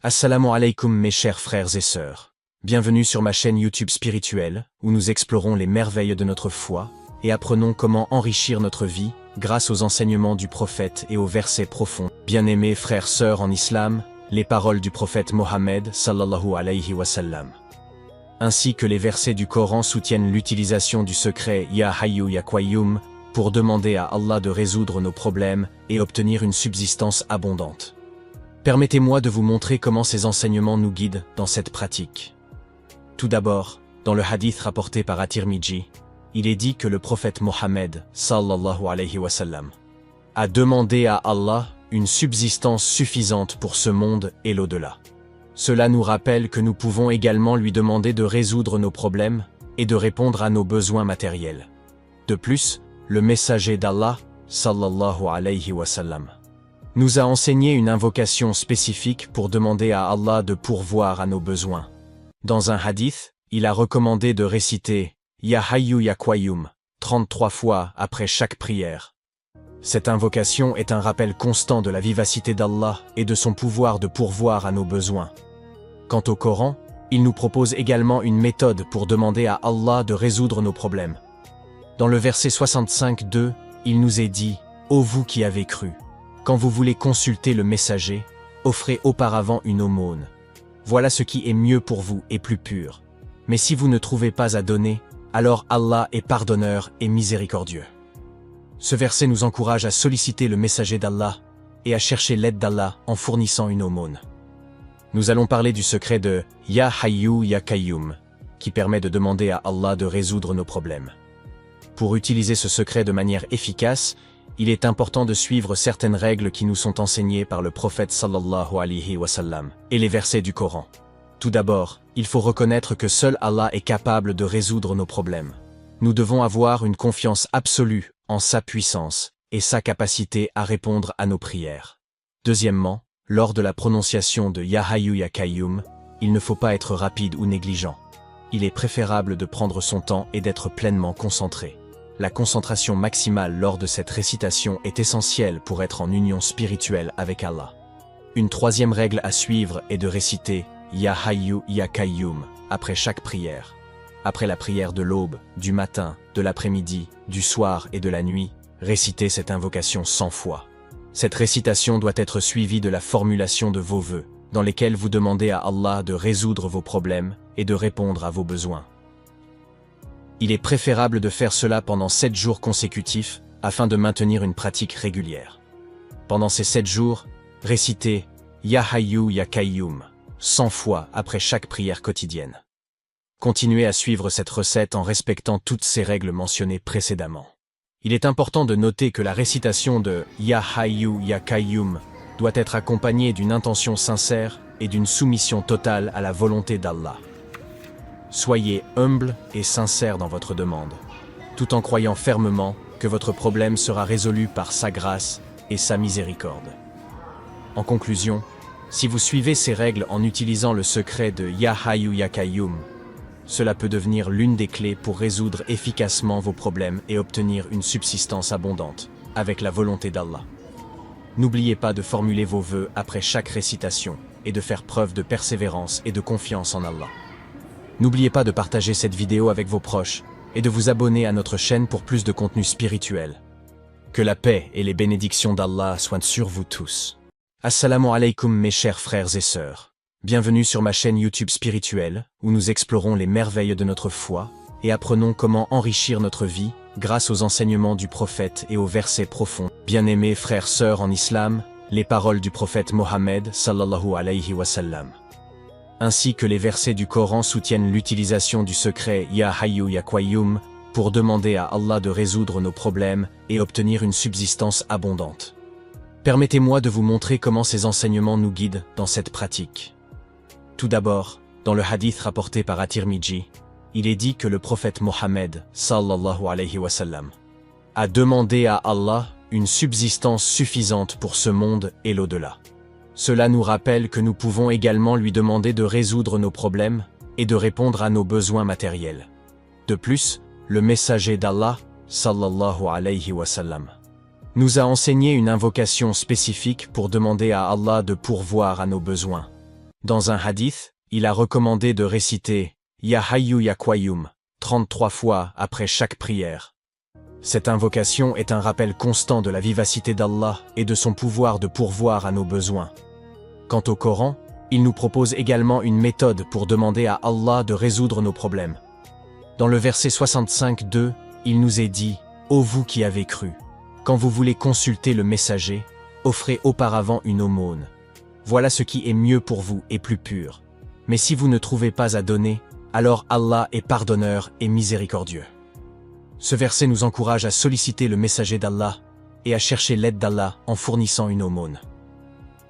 Assalamu alaikum mes chers frères et sœurs. Bienvenue sur ma chaîne YouTube spirituelle, où nous explorons les merveilles de notre foi, et apprenons comment enrichir notre vie, grâce aux enseignements du prophète et aux versets profonds. Bien-aimés frères sœurs en islam, les paroles du prophète Mohammed sallallahu alayhi wa sallam, ainsi que les versets du Coran soutiennent l'utilisation du secret Ya Hayyu Ya Qayyum pour demander à Allah de résoudre nos problèmes et obtenir une subsistance abondante. Permettez-moi de vous montrer comment ces enseignements nous guident dans cette pratique. Tout d'abord, dans le hadith rapporté par At-Tirmidhi, il est dit que le prophète Mohammed sallallahu alayhi wa sallam a demandé à Allah une subsistance suffisante pour ce monde et l'au-delà. Cela nous rappelle que nous pouvons également lui demander de résoudre nos problèmes et de répondre à nos besoins matériels. De plus, le messager d'Allah, sallallahu alayhi wa sallam, nous a enseigné une invocation spécifique pour demander à Allah de pourvoir à nos besoins. Dans un hadith, il a recommandé de réciter Ya Hayyu Ya Qayyum 33 fois après chaque prière. Cette invocation est un rappel constant de la vivacité d'Allah et de son pouvoir de pourvoir à nos besoins. Quant au Coran, il nous propose également une méthode pour demander à Allah de résoudre nos problèmes. Dans le verset 65-2, il nous est dit « Ô vous qui avez cru, quand vous voulez consulter le messager, offrez auparavant une aumône. Voilà ce qui est mieux pour vous et plus pur. Mais si vous ne trouvez pas à donner, alors Allah est pardonneur et miséricordieux. » Ce verset nous encourage à solliciter le messager d'Allah et à chercher l'aide d'Allah en fournissant une aumône. Nous allons parler du secret de Ya Hayyu Ya Qayyum, qui permet de demander à Allah de résoudre nos problèmes. Pour utiliser ce secret de manière efficace, il est important de suivre certaines règles qui nous sont enseignées par le prophète sallallahu alayhi wa sallam et les versets du Coran. Tout d'abord, il faut reconnaître que seul Allah est capable de résoudre nos problèmes. Nous devons avoir une confiance absolue en sa puissance et sa capacité à répondre à nos prières. Deuxièmement, lors de la prononciation de Ya Hayyu Ya Qayyum, il ne faut pas être rapide ou négligent. Il est préférable de prendre son temps et d'être pleinement concentré. La concentration maximale lors de cette récitation est essentielle pour être en union spirituelle avec Allah. Une troisième règle à suivre est de réciter Ya Hayyu Ya Qayyum après chaque prière. Après la prière de l'aube, du matin, de l'après-midi, du soir et de la nuit, récitez cette invocation 100 fois. Cette récitation doit être suivie de la formulation de vos vœux, dans lesquels vous demandez à Allah de résoudre vos problèmes et de répondre à vos besoins. Il est préférable de faire cela pendant 7 jours consécutifs afin de maintenir une pratique régulière. Pendant ces 7 jours, récitez Ya Hayyu Ya Qayyum 100 fois après chaque prière quotidienne. Continuez à suivre cette recette en respectant toutes ces règles mentionnées précédemment. Il est important de noter que la récitation de Ya Hayyu Ya Qayyum doit être accompagnée d'une intention sincère et d'une soumission totale à la volonté d'Allah. Soyez humble et sincère dans votre demande, tout en croyant fermement que votre problème sera résolu par sa grâce et sa miséricorde. En conclusion, si vous suivez ces règles en utilisant le secret de Ya Hayyu Ya Qayyum, cela peut devenir l'une des clés pour résoudre efficacement vos problèmes et obtenir une subsistance abondante, avec la volonté d'Allah. N'oubliez pas de formuler vos vœux après chaque récitation et de faire preuve de persévérance et de confiance en Allah. N'oubliez pas de partager cette vidéo avec vos proches et de vous abonner à notre chaîne pour plus de contenu spirituel. Que la paix et les bénédictions d'Allah soient sur vous tous. Assalamu alaikum mes chers frères et sœurs. Bienvenue sur ma chaîne YouTube spirituelle, où nous explorons les merveilles de notre foi et apprenons comment enrichir notre vie grâce aux enseignements du prophète et aux versets profonds. Bien-aimés frères sœurs en islam, les paroles du prophète Mohammed sallallahu alayhi wa sallam, ainsi que les versets du Coran soutiennent l'utilisation du secret Ya Hayyu Ya Qayyum pour demander à Allah de résoudre nos problèmes et obtenir une subsistance abondante. Permettez-moi de vous montrer comment ces enseignements nous guident dans cette pratique. Tout d'abord, dans le hadith rapporté par At-Tirmidhi, il est dit que le prophète Mohammed sallallahu alayhi wa sallam a demandé à Allah une subsistance suffisante pour ce monde et l'au-delà. Cela nous rappelle que nous pouvons également lui demander de résoudre nos problèmes et de répondre à nos besoins matériels. De plus, le messager d'Allah, sallallahu alayhi wa sallam, nous a enseigné une invocation spécifique pour demander à Allah de pourvoir à nos besoins. Dans un hadith, il a recommandé de réciter « Ya Hayyu Ya Qayyum » 33 fois après chaque prière. Cette invocation est un rappel constant de la vivacité d'Allah et de son pouvoir de pourvoir à nos besoins. Quant au Coran, il nous propose également une méthode pour demander à Allah de résoudre nos problèmes. Dans le verset 65-2, il nous est dit « Ô vous qui avez cru, quand vous voulez consulter le messager, offrez auparavant une aumône. Voilà ce qui est mieux pour vous et plus pur. Mais si vous ne trouvez pas à donner, alors Allah est pardonneur et miséricordieux. » Ce verset nous encourage à solliciter le messager d'Allah et à chercher l'aide d'Allah en fournissant une aumône.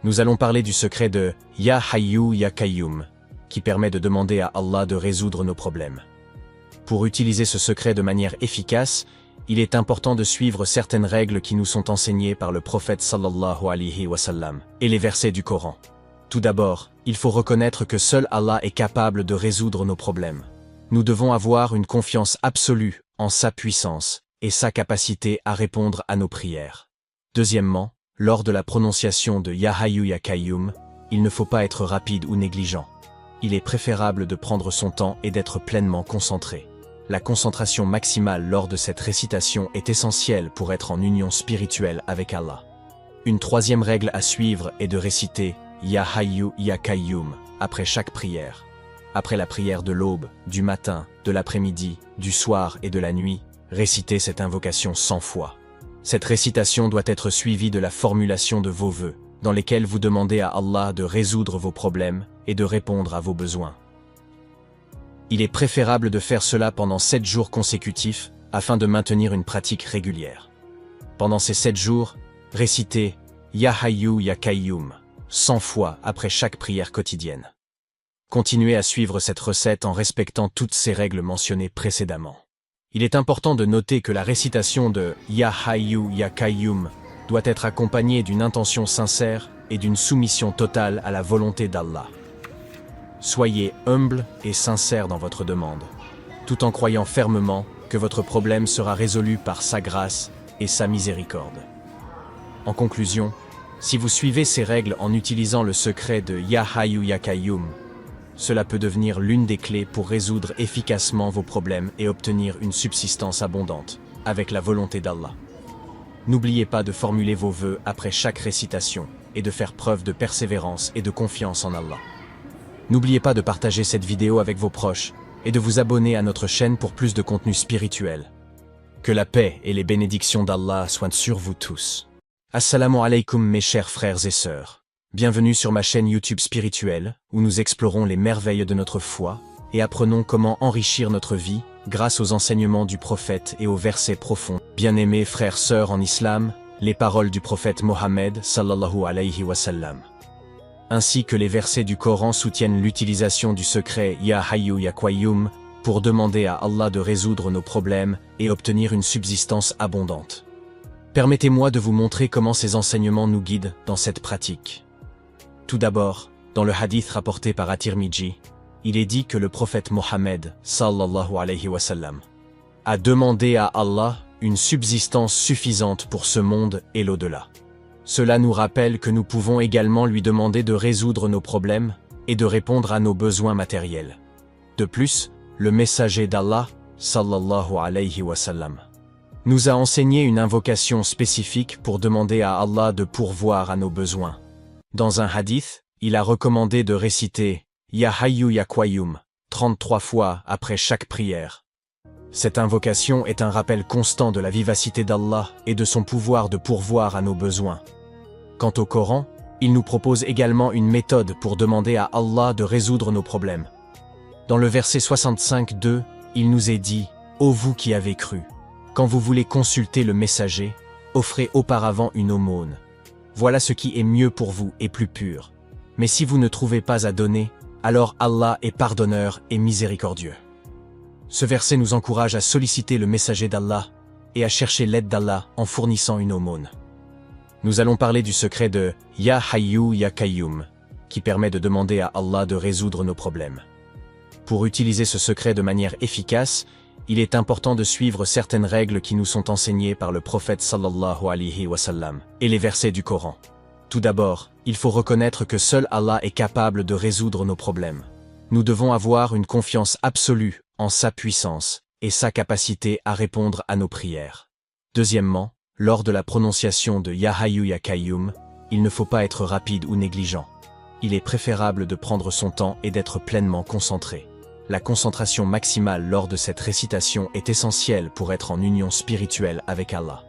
Nous allons parler du secret de Ya Hayyu Ya Qayyum, qui permet de demander à Allah de résoudre nos problèmes. Pour utiliser ce secret de manière efficace, il est important de suivre certaines règles qui nous sont enseignées par le prophète sallallahu alayhi wa sallam et les versets du Coran. Tout d'abord, il faut reconnaître que seul Allah est capable de résoudre nos problèmes. Nous devons avoir une confiance absolue en sa puissance et sa capacité à répondre à nos prières. Deuxièmement, lors de la prononciation de Ya Hayyu Ya Qayyum, il ne faut pas être rapide ou négligent. Il est préférable de prendre son temps et d'être pleinement concentré. La concentration maximale lors de cette récitation est essentielle pour être en union spirituelle avec Allah. Une troisième règle à suivre est de réciter Ya Hayyu Ya Qayyum après chaque prière. Après la prière de l'aube, du matin, de l'après-midi, du soir et de la nuit, récitez cette invocation 100 fois. Cette récitation doit être suivie de la formulation de vos vœux, dans lesquels vous demandez à Allah de résoudre vos problèmes et de répondre à vos besoins. Il est préférable de faire cela pendant 7 jours consécutifs afin de maintenir une pratique régulière. Pendant ces 7 jours, récitez Ya Hayyu Ya Qayyum 100 fois après chaque prière quotidienne. Continuez à suivre cette recette en respectant toutes ces règles mentionnées précédemment. Il est important de noter que la récitation de Ya Hayyu Ya Qayyum doit être accompagnée d'une intention sincère et d'une soumission totale à la volonté d'Allah. Soyez humble et sincère dans votre demande, tout en croyant fermement que votre problème sera résolu par sa grâce et sa miséricorde. En conclusion, si vous suivez ces règles en utilisant le secret de Ya Hayyu Ya Qayyum, cela peut devenir l'une des clés pour résoudre efficacement vos problèmes et obtenir une subsistance abondante, avec la volonté d'Allah. N'oubliez pas de formuler vos vœux après chaque récitation et de faire preuve de persévérance et de confiance en Allah. N'oubliez pas de partager cette vidéo avec vos proches et de vous abonner à notre chaîne pour plus de contenu spirituel. Que la paix et les bénédictions d'Allah soient sur vous tous. Assalamu alaikum mes chers frères et sœurs. Bienvenue sur ma chaîne YouTube spirituelle, où nous explorons les merveilles de notre foi et apprenons comment enrichir notre vie grâce aux enseignements du prophète et aux versets profonds. Bien-aimés frères sœurs en islam, les paroles du prophète Mohammed sallallahu alayhi wa sallam, ainsi que les versets du Coran soutiennent l'utilisation du secret Ya Hayyu Ya Qayyum pour demander à Allah de résoudre nos problèmes et obtenir une subsistance abondante. Permettez-moi de vous montrer comment ces enseignements nous guident dans cette pratique. Tout d'abord, dans le hadith rapporté par At-Tirmidhi, il est dit que le prophète Mohammed sallallahu alayhi wa sallam a demandé à Allah une subsistance suffisante pour ce monde et l'au-delà. Cela nous rappelle que nous pouvons également lui demander de résoudre nos problèmes et de répondre à nos besoins matériels. De plus, le messager d'Allah sallallahu alayhi wa sallam nous a enseigné une invocation spécifique pour demander à Allah de pourvoir à nos besoins. Dans un hadith, il a recommandé de réciter Ya Hayyu Ya Qayyum 33 fois après chaque prière. Cette invocation est un rappel constant de la vivacité d'Allah et de son pouvoir de pourvoir à nos besoins. Quant au Coran, il nous propose également une méthode pour demander à Allah de résoudre nos problèmes. Dans le verset 65-2, il nous est dit « Ô vous qui avez cru, quand vous voulez consulter le messager, offrez auparavant une aumône. Voilà ce qui est mieux pour vous et plus pur. Mais si vous ne trouvez pas à donner, alors Allah est pardonneur et miséricordieux. » Ce verset nous encourage à solliciter le messager d'Allah et à chercher l'aide d'Allah en fournissant une aumône. Nous allons parler du secret de Ya Hayyu Ya Qayyum, qui permet de demander à Allah de résoudre nos problèmes. Pour utiliser ce secret de manière efficace, il est important de suivre certaines règles qui nous sont enseignées par le prophète sallallahu alayhi wa sallam et les versets du Coran. Tout d'abord, il faut reconnaître que seul Allah est capable de résoudre nos problèmes. Nous devons avoir une confiance absolue en sa puissance et sa capacité à répondre à nos prières. Deuxièmement, lors de la prononciation de Ya Hayyu Ya Qayyum, il ne faut pas être rapide ou négligent. Il est préférable de prendre son temps et d'être pleinement concentré. La concentration maximale lors de cette récitation est essentielle pour être en union spirituelle avec Allah.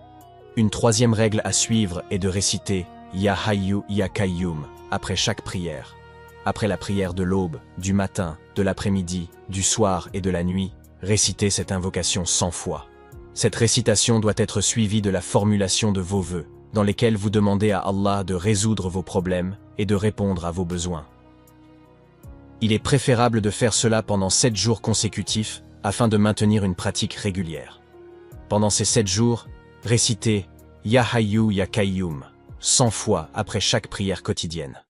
Une troisième règle à suivre est de réciter Ya Hayyu Ya Qayyum après chaque prière. Après la prière de l'aube, du matin, de l'après-midi, du soir et de la nuit, récitez cette invocation 100 fois. Cette récitation doit être suivie de la formulation de vos vœux, dans lesquels vous demandez à Allah de résoudre vos problèmes et de répondre à vos besoins. Il est préférable de faire cela pendant 7 jours consécutifs afin de maintenir une pratique régulière. Pendant ces 7 jours, récitez Ya Hayyu Ya Qayyum 100 fois après chaque prière quotidienne.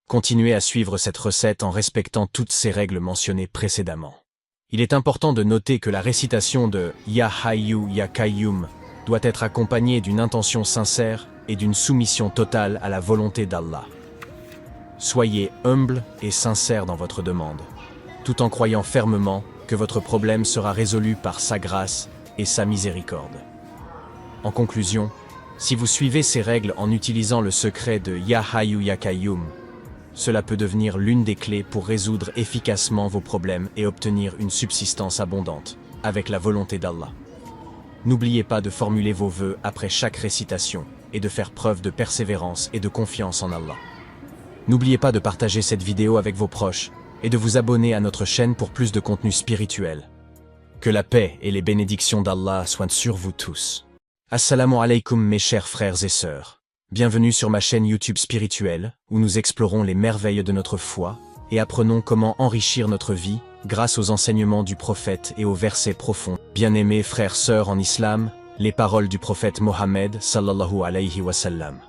Continuez à suivre cette recette en respectant toutes ces règles mentionnées précédemment. Il est important de noter que la récitation de Ya Hayyu Ya Qayyum doit être accompagnée d'une intention sincère et d'une soumission totale à la volonté d'Allah. Soyez humble et sincère dans votre demande, tout en croyant fermement que votre problème sera résolu par sa grâce et sa miséricorde. En conclusion, si vous suivez ces règles en utilisant le secret de Ya Hayyu Ya Qayyum, cela peut devenir l'une des clés pour résoudre efficacement vos problèmes et obtenir une subsistance abondante, avec la volonté d'Allah. N'oubliez pas de formuler vos vœux après chaque récitation et de faire preuve de persévérance et de confiance en Allah. N'oubliez pas de partager cette vidéo avec vos proches et de vous abonner à notre chaîne pour plus de contenu spirituel. Que la paix et les bénédictions d'Allah soient sur vous tous. Assalamu alaikum mes chers frères et sœurs. Bienvenue sur ma chaîne YouTube spirituelle, où nous explorons les merveilles de notre foi et apprenons comment enrichir notre vie grâce aux enseignements du prophète et aux versets profonds. Bien-aimés frères sœurs en islam, les paroles du prophète Mohammed sallallahu alayhi wa sallam,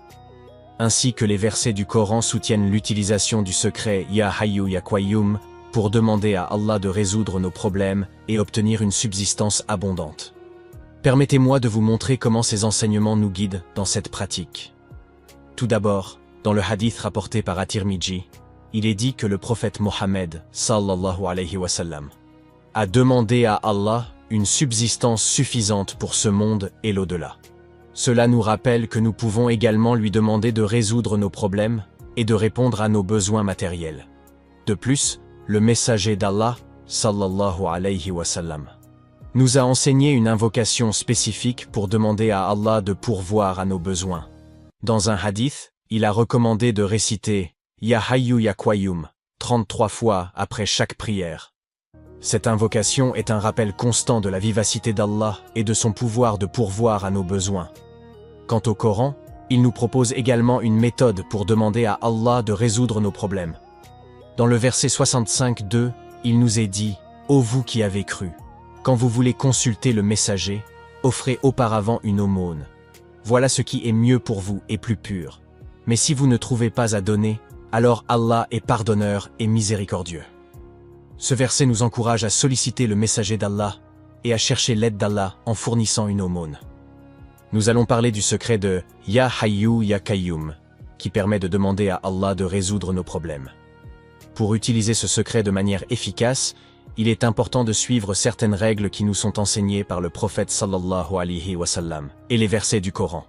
ainsi que les versets du Coran soutiennent l'utilisation du secret Ya Hayyu Ya Qayyum pour demander à Allah de résoudre nos problèmes et obtenir une subsistance abondante. Permettez-moi de vous montrer comment ces enseignements nous guident dans cette pratique. Tout d'abord, dans le hadith rapporté par At-Tirmidhi, il est dit que le prophète Mohammed sallallahu alayhi wa sallam a demandé à Allah une subsistance suffisante pour ce monde et l'au-delà. Cela nous rappelle que nous pouvons également lui demander de résoudre nos problèmes et de répondre à nos besoins matériels. De plus, le messager d'Allah sallallahu alayhi wa sallam nous a enseigné une invocation spécifique pour demander à Allah de pourvoir à nos besoins. Dans un hadith, il a recommandé de réciter Ya Hayyu Ya Qayyum 33 fois après chaque prière. Cette invocation est un rappel constant de la vivacité d'Allah et de son pouvoir de pourvoir à nos besoins. Quant au Coran, il nous propose également une méthode pour demander à Allah de résoudre nos problèmes. Dans le verset 65-2, il nous est dit « Ô vous qui avez cru, quand vous voulez consulter le messager, offrez auparavant une aumône. Voilà ce qui est mieux pour vous et plus pur. Mais si vous ne trouvez pas à donner, alors Allah est pardonneur et miséricordieux. » Ce verset nous encourage à solliciter le messager d'Allah et à chercher l'aide d'Allah en fournissant une aumône. Nous allons parler du secret de Ya Hayyu Ya Qayyum, qui permet de demander à Allah de résoudre nos problèmes. Pour utiliser ce secret de manière efficace, il est important de suivre certaines règles qui nous sont enseignées par le prophète sallallahu alayhi wa sallam et les versets du Coran.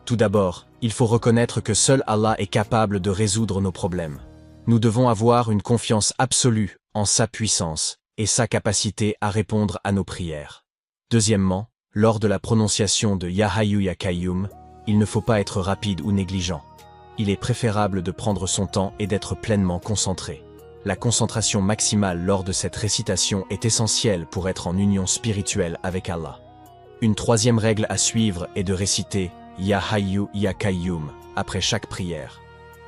Tout d'abord, il faut reconnaître que seul Allah est capable de résoudre nos problèmes. Nous devons avoir une confiance absolue en sa puissance et sa capacité à répondre à nos prières. Deuxièmement, lors de la prononciation de Ya Hayyu Ya Qayyum, il ne faut pas être rapide ou négligent. Il est préférable de prendre son temps et d'être pleinement concentré. La concentration maximale lors de cette récitation est essentielle pour être en union spirituelle avec Allah. Une troisième règle à suivre est de réciter Ya Hayyu Ya Qayyum après chaque prière.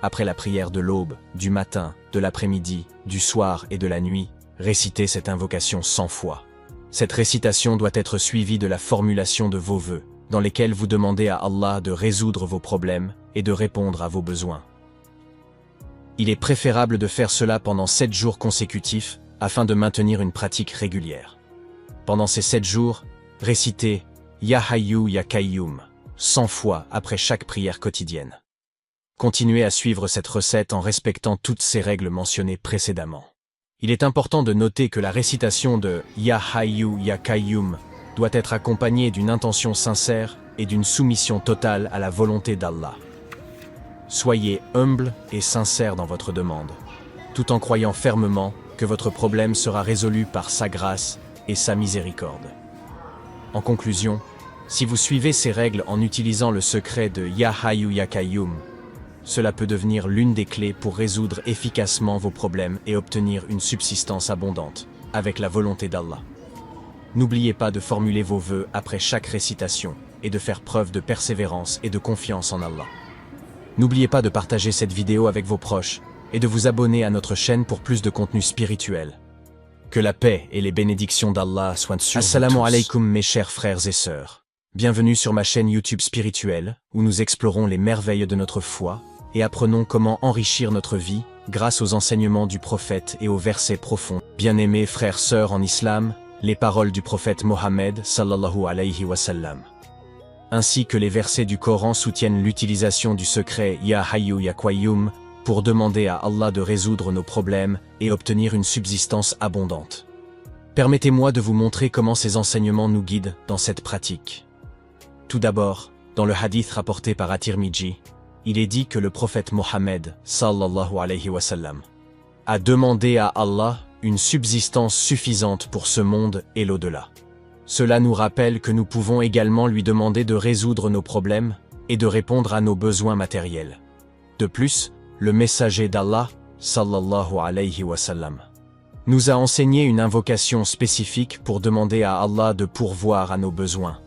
Après la prière de l'aube, du matin, de l'après-midi, du soir et de la nuit, récitez cette invocation 100 fois. Cette récitation doit être suivie de la formulation de vos vœux, dans lesquels vous demandez à Allah de résoudre vos problèmes et de répondre à vos besoins. Il est préférable de faire cela pendant 7 jours consécutifs afin de maintenir une pratique régulière. Pendant ces 7 jours, récitez Ya Hayyu Ya Qayyum 100 fois après chaque prière quotidienne. Continuez à suivre cette recette en respectant toutes ces règles mentionnées précédemment. Il est important de noter que la récitation de Ya Hayyu Ya Qayyum doit être accompagnée d'une intention sincère et d'une soumission totale à la volonté d'Allah. Soyez humble et sincère dans votre demande, tout en croyant fermement que votre problème sera résolu par sa grâce et sa miséricorde. En conclusion, si vous suivez ces règles en utilisant le secret de Ya Hayyu Ya Qayyum, cela peut devenir l'une des clés pour résoudre efficacement vos problèmes et obtenir une subsistance abondante, avec la volonté d'Allah. N'oubliez pas de formuler vos vœux après chaque récitation et de faire preuve de persévérance et de confiance en Allah. N'oubliez pas de partager cette vidéo avec vos proches et de vous abonner à notre chaîne pour plus de contenu spirituel. Que la paix et les bénédictions d'Allah soient sur vous tous. Assalamu alaikum mes chers frères et sœurs. Bienvenue sur ma chaîne YouTube spirituelle, où nous explorons les merveilles de notre foi et apprenons comment enrichir notre vie grâce aux enseignements du prophète et aux versets profonds. Bien-aimés frères sœurs en islam, les paroles du prophète Mohammed sallallahu alayhi wa sallam, ainsi que les versets du Coran soutiennent l'utilisation du secret Ya Hayyu Ya Qayyum pour demander à Allah de résoudre nos problèmes et obtenir une subsistance abondante. Permettez-moi de vous montrer comment ces enseignements nous guident dans cette pratique. Tout d'abord, dans le hadith rapporté par At-Tirmidhi, il est dit que le prophète Mohammed sallallahu alayhi wa sallam a demandé à Allah une subsistance suffisante pour ce monde et l'au-delà. Cela nous rappelle que nous pouvons également lui demander de résoudre nos problèmes et de répondre à nos besoins matériels. De plus, le messager d'Allah, sallallahu alayhi wa sallam, nous a enseigné une invocation spécifique pour demander à Allah de pourvoir à nos besoins.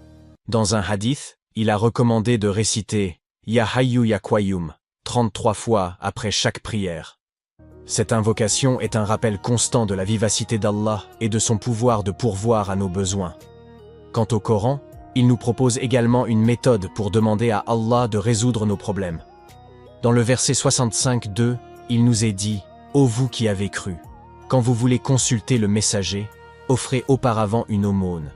Dans un hadith, il a recommandé de réciter Ya Hayyu Ya Qayyum 33 fois après chaque prière. Cette invocation est un rappel constant de la vivacité d'Allah et de son pouvoir de pourvoir à nos besoins. Quant au Coran, il nous propose également une méthode pour demander à Allah de résoudre nos problèmes. Dans le verset 65-2, il nous est dit « Ô vous qui avez cru, quand vous voulez consulter le messager, offrez auparavant une aumône.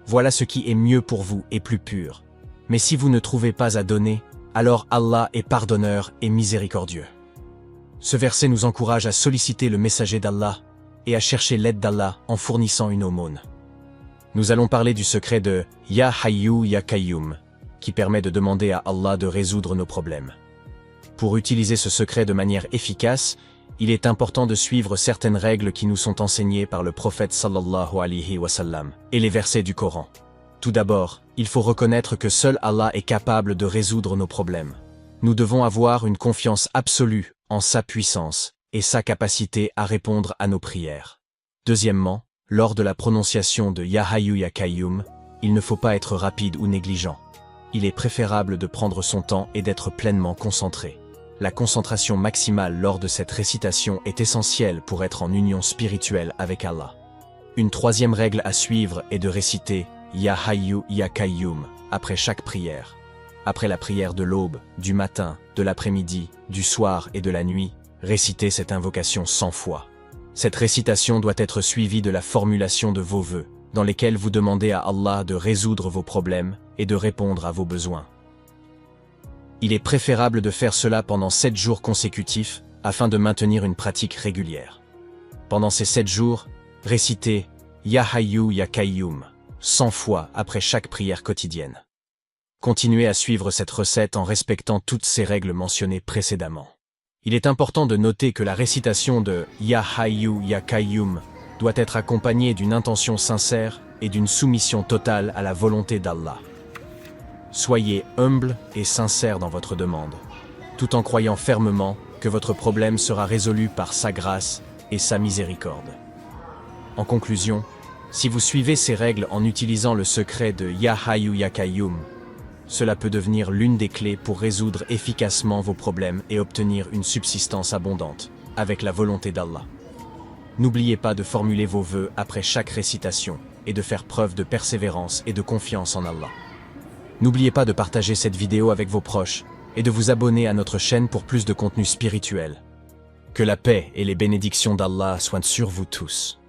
Voilà ce qui est mieux pour vous et plus pur. Mais si vous ne trouvez pas à donner, alors Allah est pardonneur et miséricordieux. » Ce verset nous encourage à solliciter le messager d'Allah et à chercher l'aide d'Allah en fournissant une aumône. Nous allons parler du secret de Ya Hayyu Ya Qayyum, qui permet de demander à Allah de résoudre nos problèmes. Pour utiliser ce secret de manière efficace, il est important de suivre certaines règles qui nous sont enseignées par le prophète sallallahu alayhi wa sallam et les versets du Coran. Tout d'abord, il faut reconnaître que seul Allah est capable de résoudre nos problèmes. Nous devons avoir une confiance absolue en sa puissance et sa capacité à répondre à nos prières. Deuxièmement, lors de la prononciation de Ya Hayyu Ya Qayyum, il ne faut pas être rapide ou négligent. Il est préférable de prendre son temps et d'être pleinement concentré. La concentration maximale lors de cette récitation est essentielle pour être en union spirituelle avec Allah. Une troisième règle à suivre est de réciter Ya Hayyu Ya Qayyum après chaque prière. Après la prière de l'aube, du matin, de l'après-midi, du soir et de la nuit, récitez cette invocation 100 fois. Cette récitation doit être suivie de la formulation de vos vœux, dans lesquels vous demandez à Allah de résoudre vos problèmes et de répondre à vos besoins. Il est préférable de faire cela pendant 7 jours consécutifs afin de maintenir une pratique régulière. Pendant ces 7 jours, récitez Ya Hayyu Ya Qayyum 100 fois après chaque prière quotidienne. Continuez à suivre cette recette en respectant toutes ces règles mentionnées précédemment. Il est important de noter que la récitation de Ya Hayyu Ya Qayyum doit être accompagnée d'une intention sincère et d'une soumission totale à la volonté d'Allah. Soyez humble et sincère dans votre demande, tout en croyant fermement que votre problème sera résolu par sa grâce et sa miséricorde. En conclusion, si vous suivez ces règles en utilisant le secret de Ya Hayyu Ya Qayyum, cela peut devenir l'une des clés pour résoudre efficacement vos problèmes et obtenir une subsistance abondante, avec la volonté d'Allah. N'oubliez pas de formuler vos vœux après chaque récitation et de faire preuve de persévérance et de confiance en Allah. N'oubliez pas de partager cette vidéo avec vos proches et de vous abonner à notre chaîne pour plus de contenu spirituel. Que la paix et les bénédictions d'Allah soient sur vous tous.